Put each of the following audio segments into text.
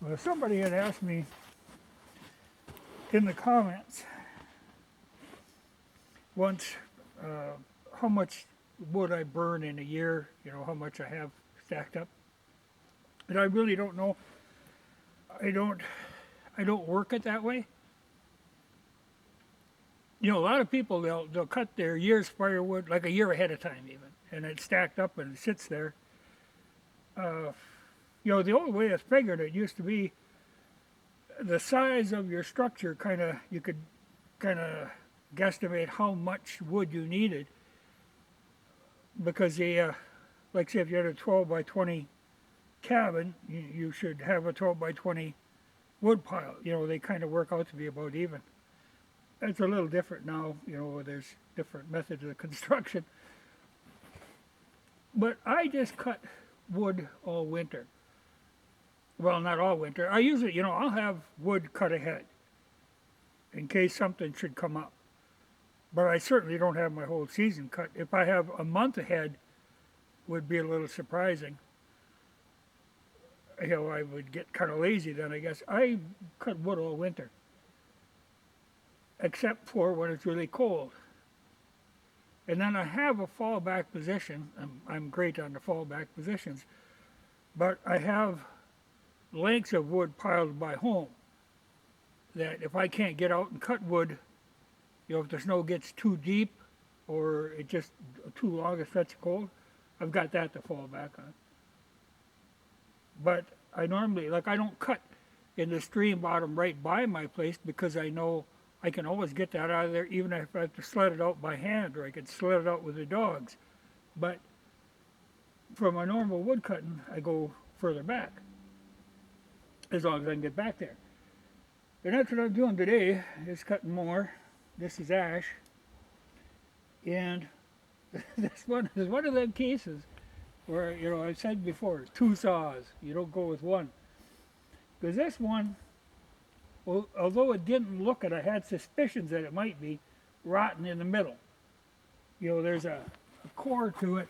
Well, somebody had asked me in the comments once uh, how much wood I burn in a year, how much I have stacked up. And I really don't know. I don't I don't work it that way. A lot of people they'll cut their year's firewood like a year ahead of time even, and it's stacked up and it sits there. Uh, the old way it's figured it used to be the size of your structure you could kind of guesstimate how much wood you needed because like say if you had a 12 by 20 cabin, you should have a 12 by 20 wood pile. They kind of work out to be about even. It's a little different now, there's different methods of construction. But I just cut wood all winter. Well, not all winter. I usually, I'll have wood cut ahead in case something should come up. But I certainly don't have my whole season cut. If I have a month ahead, would be a little surprising. I would get kind of lazy then, I guess. I cut wood all winter, except for when it's really cold. And then I have a fallback position. I'm great on the fallback positions, but I have lengths of wood piled by home that if I can't get out and cut wood, if the snow gets too deep or it just too long a stretch of cold, I've got that to fall back on. But I normally, I don't cut in the stream bottom right by my place because I know I can always get that out of there even if I have to sled it out by hand or I can sled it out with the dogs. But for my normal wood cutting, I go further back as long as I can get back there. And that's what I'm doing today, is cutting more. This is ash. And this one is one of them cases where, I've said before, 2 saws. You don't go with one. Because this one, well, although it didn't look it, I had suspicions that it might be rotten in the middle. There's a core to it.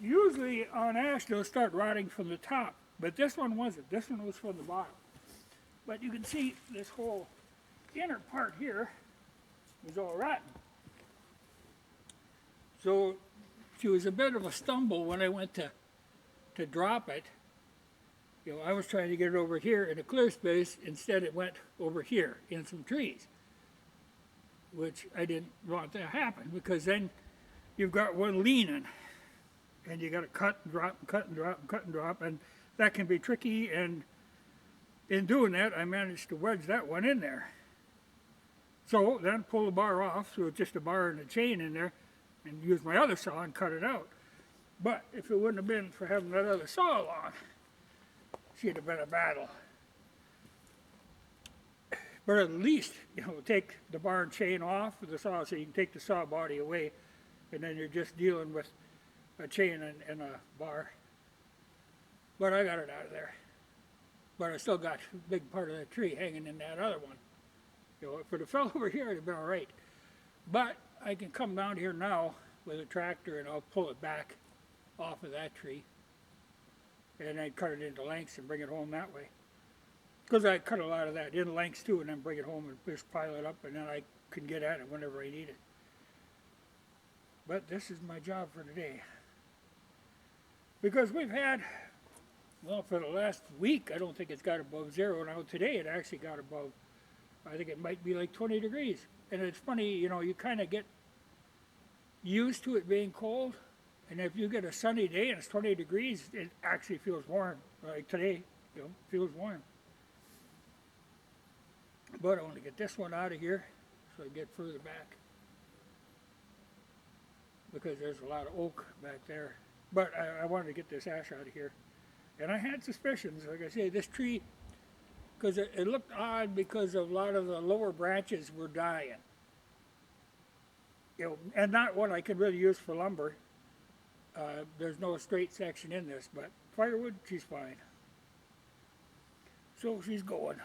Usually on ash, they'll start rotting from the top, but this one wasn't. This one was from the bottom. But you can see this whole inner part here is all rotten. So it was a bit of a stumble when I went to drop it. I was trying to get it over here in a clear space. Instead, it went over here in some trees, which I didn't want to happen because then you've got one leaning, and you got to cut and drop, and cut and drop, and cut and drop, and that can be tricky. And in doing that, I managed to wedge that one in there. So then pull the bar off, so it's just a bar and a chain in there, and use my other saw and cut it out. But if it wouldn't have been for having that other saw along, she'd have been a battle. But at least, take the bar and chain off of the saw so you can take the saw body away, and then you're just dealing with a chain and a bar. But I got it out of there. But I still got a big part of that tree hanging in that other one. If it had fell over here, it'd have been all right. But I can come down here now with a tractor and I'll pull it back off of that tree. And I'd cut it into lengths and bring it home that way. Because I cut a lot of that in lengths too and then bring it home and just pile it up and then I can get at it whenever I need it. But this is my job for today. Because we've had, for the last week, I don't think it's got above zero. Now today it actually got above, I think it might be like 20 degrees. And it's funny, you kind of get used to it being cold. And if you get a sunny day and it's 20 degrees, it actually feels warm. Like today, feels warm. But I want to get this one out of here so I get further back. Because there's a lot of oak back there. But I wanted to get this ash out of here. And I had suspicions, like I say, this tree, because it looked odd because a lot of the lower branches were dying. And not one I could really use for lumber. There's no straight section in this, but firewood, she's fine. So she's going.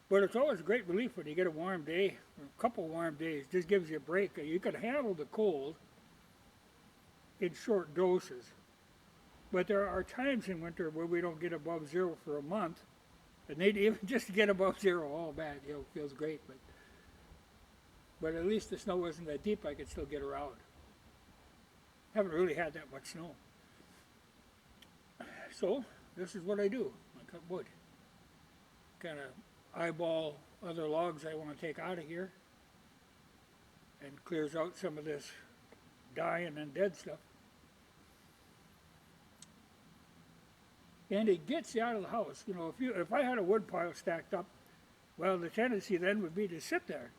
But it's always a great relief when you get a warm day, or a couple warm days. Just gives you a break. You can handle the cold in short doses. But there are times in winter where we don't get above zero for a month, and they'd even just get above zero, all bad, feels great, but at least the snow wasn't that deep, I could still get around. Haven't really had that much snow. So, this is what I do. I cut wood. Kind of eyeball other logs I want to take out of here, and clears out some of this dying and dead stuff. And it gets you out of the house. If I had a wood pile stacked up, well, the tendency then would be to sit there.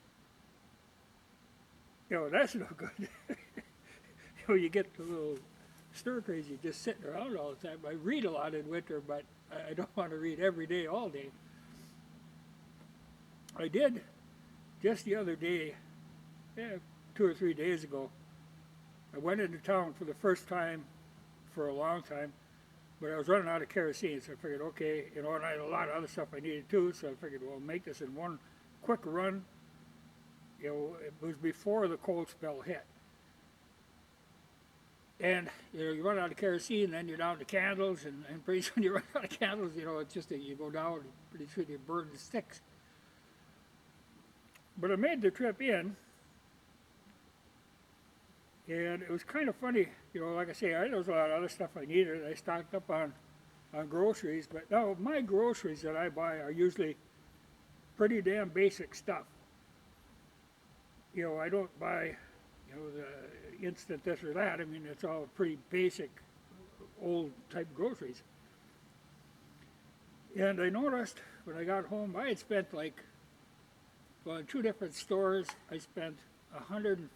That's no good. You get a little stir crazy just sitting around all the time. I read a lot in winter, but I don't want to read every day, all day. I did just the other day, 2 or 3 days ago. I went into town for the first time for a long time, but I was running out of kerosene, so I figured, okay, and I had a lot of other stuff I needed too, so I figured, well, make this in one quick run. It was before the cold spell hit. And, you run out of kerosene, then you're down to candles, and pretty soon you run out of candles, it's just that you go down, and pretty soon you burn the sticks. But I made the trip in, and it was kind of funny, like I say, there was a lot of other stuff I needed. I stocked up on groceries, but now my groceries that I buy are usually pretty damn basic stuff. I don't buy, the instant this or that. I mean, it's all pretty basic, old type groceries. And I noticed when I got home, I had spent in 2 different stores, I spent $150.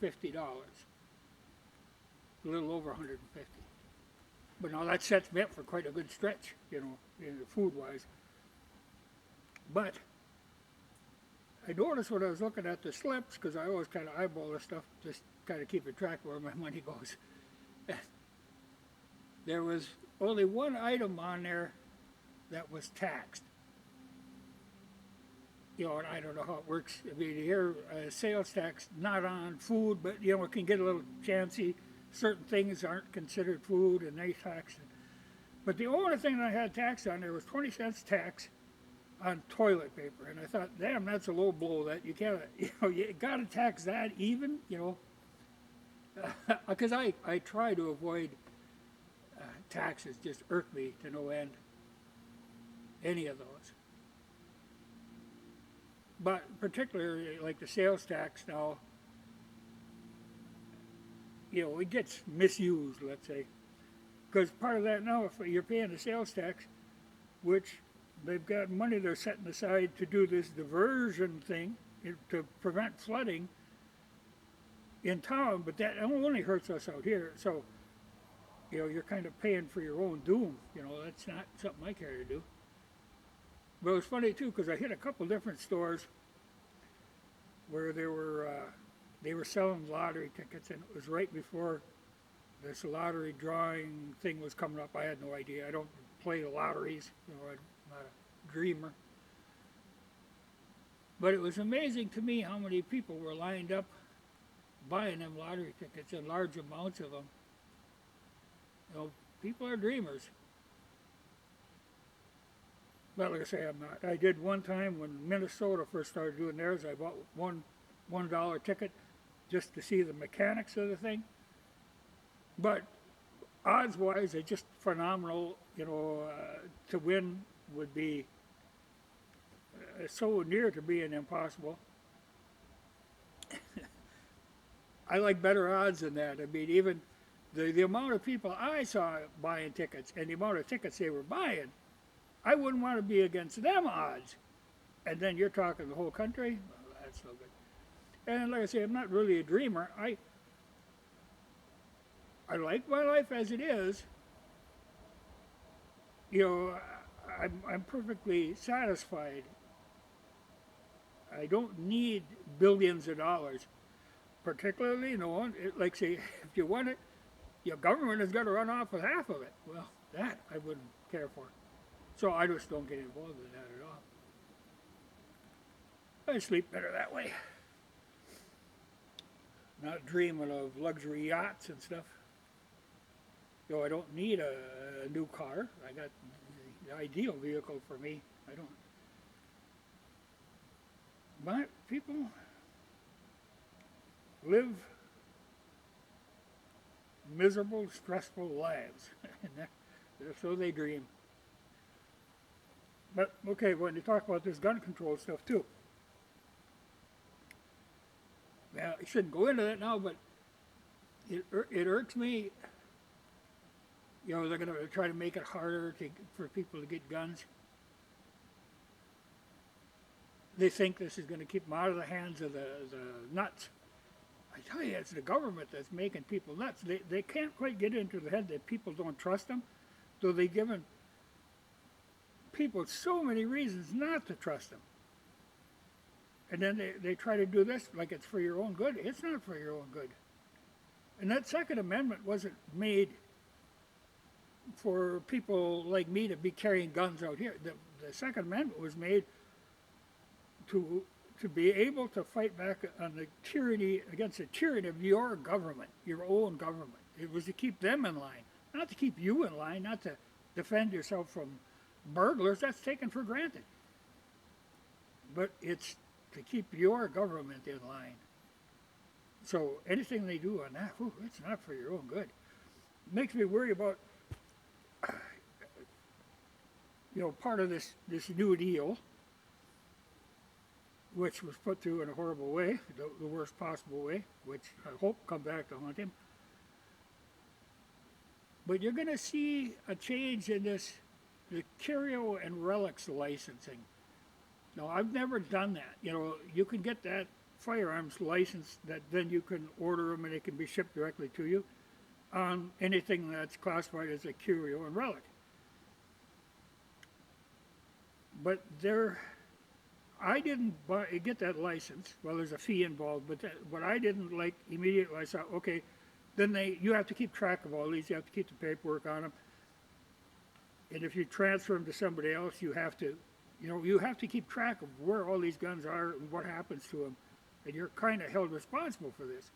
A little over 150. But now that sets me up for quite a good stretch, food-wise. But I noticed when I was looking at the slips, because I always kind of eyeball this stuff, just kind of keeping track of where my money goes. There was only one item on there that was taxed. And I don't know how it works. I mean, here, sales tax not on food, but, it can get a little chancy. Certain things aren't considered food, and they tax it. But the only thing I had taxed on there was 20 cents tax on toilet paper, and I thought, damn, that's a low blow. That you can't, you got to tax that even, because I try to avoid taxes. Just irk me to no end. Any of those, but particularly like the sales tax now. It gets misused, let's say, because part of that now, if you're paying the sales tax, which they've got money they're setting aside to do this diversion thing to prevent flooding in town, but that only hurts us out here. So, you're kind of paying for your own doom. That's not something I care to do. But it was funny too, because I hit a couple different stores where they were selling lottery tickets, and it was right before this lottery drawing thing was coming up. I had no idea. I don't play the lotteries. I'm not a dreamer. But it was amazing to me how many people were lined up buying them lottery tickets in large amounts of them. People are dreamers. But like I say, I'm not. I did one time when Minnesota first started doing theirs. I bought $1 ticket just to see the mechanics of the thing. But odds-wise, they're just phenomenal. To win would be so near to being impossible. I like better odds than that. I mean, even the amount of people I saw buying tickets and the amount of tickets they were buying, I wouldn't want to be against them odds. And then you're talking the whole country? Well, that's no good. And like I say, I'm not really a dreamer. I like my life as it is. I'm perfectly satisfied. I don't need billions of dollars. Particularly, like say, if you want it, your government is going to run off with half of it. Well, that I wouldn't care for. So I just don't get involved in that at all. I sleep better that way. Not dreaming of luxury yachts and stuff. I don't need a new car. I got the ideal vehicle for me. I don't. But people live miserable, stressful lives, and so they dream. But okay, when you talk about this gun control stuff too, well, I shouldn't go into that now, but it irks me. They're going to try to make it harder for people to get guns. They think this is going to keep them out of the hands of the nuts. I tell you, it's the government that's making people nuts. They can't quite get into the head that people don't trust them, though they've given people so many reasons not to trust them. And then they try to do this like it's for your own good. It's not for your own good. And that Second Amendment wasn't made for people like me to be carrying guns out here. The Second Amendment was made to be able to fight back on the tyranny, against the tyranny of your government, your own government. It was to keep them in line, not to keep you in line, not to defend yourself from burglars. That's taken for granted. But it's to keep your government in line. So anything they do on that, it's not for your own good. It makes me worry about, part of this New Deal, which was put through in a horrible way, the worst possible way, which I hope come back to haunt him. But you're going to see a change in the curio and relics licensing. Now, I've never done that. You can get that firearms license that then you can order them and they can be shipped directly to you on anything that's classified as a curio and relic. But I didn't get that license. Well, there's a fee involved, but what I didn't like immediately, I thought, okay, then you have to keep track of all these. You have to keep the paperwork on them. And if you transfer them to somebody else, you have to keep track of where all these guns are and what happens to them. And you're kind of held responsible for this.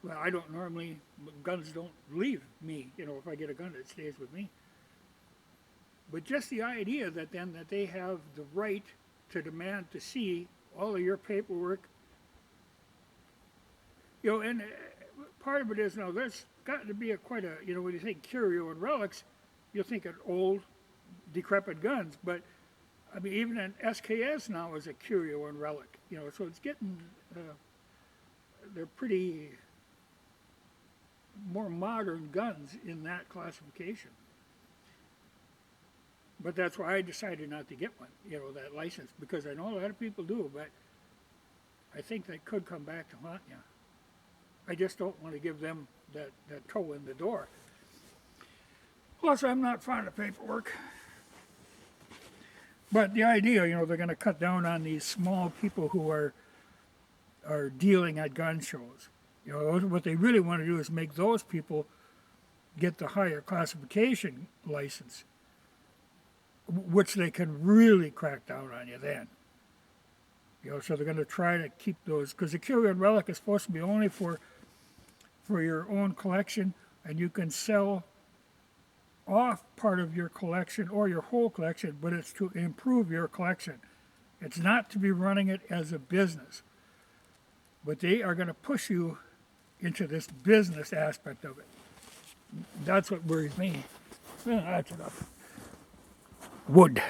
Well, I don't normally, guns don't leave me. If I get a gun, it stays with me. But just the idea that they have the right to demand to see all of your paperwork, and part of it is now there's got to be quite a, when you think curio and relics, you'll think of old, decrepit guns, but I mean even an SKS now is a curio and relic, so it's getting, they're pretty more modern guns in that classification. But that's why I decided not to get one, that license, because I know a lot of people do, but I think that could come back to haunt you. I just don't want to give them that toe in the door. Plus, I'm not fond of paperwork. But the idea, they're going to cut down on these small people who are dealing at gun shows. What they really want to do is make those people get the higher classification license, which they can really crack down on you then. So they're going to try to keep those, because the curio and relic is supposed to be only for your own collection, and you can sell off part of your collection or your whole collection, but it's to improve your collection. It's not to be running it as a business. But they are going to push you into this business aspect of it. That's what worries me. Well, that's enough. Wood.